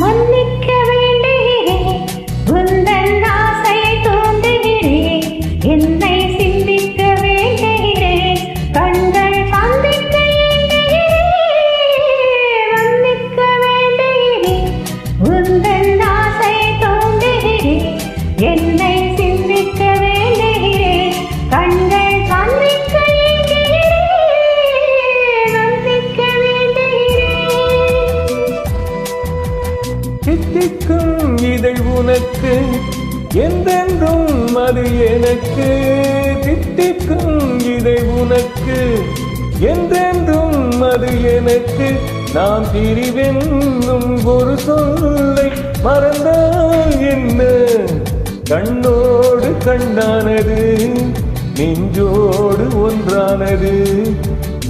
மன்னிக்க வேண்டுகிறேன், உந்தன் ஆசையை தூண்டுகிறேன், என்னை சிந்திக்க வேண்டுகிறேன், கண்கள் சந்திக்க ஏங்குகிறேன். மன்னிக்க வேண்டுகிறேன், உந்தன் ஆசையை தூண்டுகிறேன், என்னை சிந்திக்க வேண்டுகிறேன், கண்கள் சந்திக்க ஏங்குகிறேன். மன்னிக்க வேண்டுகிறேன். தித்திக்கும் இதழ் உனக்கு, என்றென்றும் அது எனக்கு. தித்திக்கும் இதழ் உனக்கு, என்றென்றும் அது எனக்கு. நாம் பிரிவென்னும் ஒரு சொல்லை மறந்தால் என்ன? கண்ணோடு கண்ணானது, நெஞ்சோடு ஒன்றானது.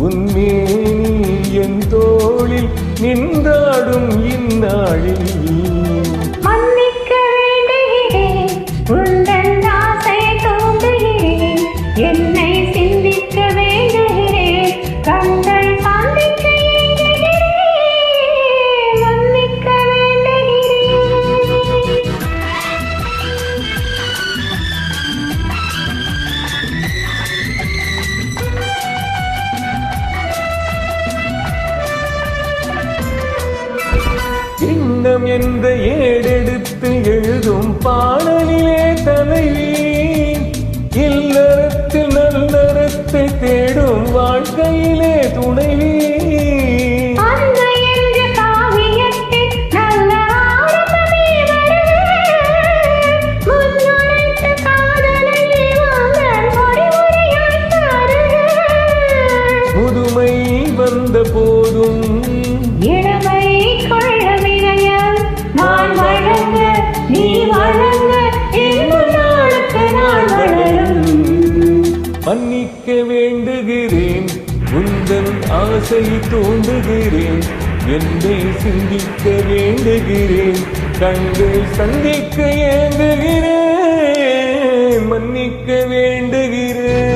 உன்மேனி என் தோளில் நின்றாடும் இந்நாளில். மன்னிக்க வேண்டுகிறேன், உந்தன் ஆசையை தூண்டுகிறேன், என்னை சிந்திக்க வேண்டுகிறேன், கண்கள் சந்திக்க ஏங்குகிறேன். மன்னிக்க வேண்டுகிறேன். எண்ணம் என்ற ஏடெடுத்து எழுதும் பாடலிலே தலைவி, இல்லறத்தில் நல்லறத்தை தேடும் வாழ்க்கையிலே துணைவி. அன்பு என்ற காவியத்தில் நல்ல ஆரம்பமே வருக, முன்னுரைத்த காதலை வாங்கல் முடிவுரையாய் தருக. முதுமை வந்த போதும் இளமை கொள்ள வினயம் நான் வழங்க, நீ வழங்க, இன்னும் நாளுக்கு நாள் வளரும். மன்னிக்க வேண்டுகிறேன், உந்தன் ஆசை தூண்டுகிறேன், என்னை சிந்திக்க வேண்டுகிறேன், கண்கள் சந்திக்க ஏங்குகிறேன். மன்னிக்க வேண்டுகிறேன்.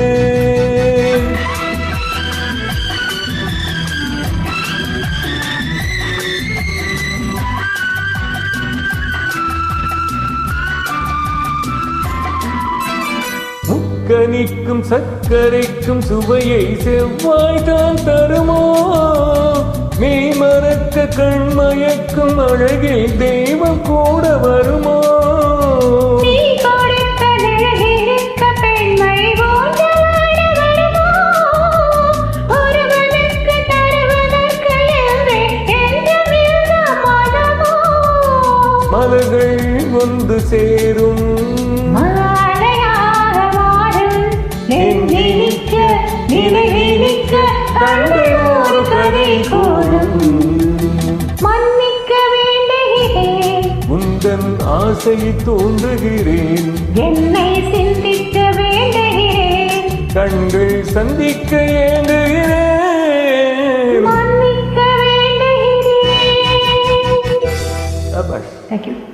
முக்கனிக்கும் சர்க்கரைக்கும் சுவையை செவ்வாய் தான் தருமோ? மெய் மறக்க கண்மயக்கும் அழகில் தெய்வம் கூட வருமோ? நீ கொடுத்த நிழலிருக்க பெண்மை ஊஞ்சலாட வருமோ? ஒருவனுக்கு தருவதற்கு என்றே என்றும் இருந்த மனமோ? மலர்கள் வந்து சேரும் மாலையாக மாறும் நெஞ்சினிக்க நினைவினிக்க கண்கள் ஒரு கதை கூறும். மன்னிக்க வேண்டுகிறேன், உந்தன் ஆசை தூண்டுகிறேன், என்னை சிந்திக்க வேண்டுகிறேன், கண்கள் சந்திக்க ஏங்குகிறேன். மன்னிக்க வேண்டுகிறேன். சபாஷ். Thank you.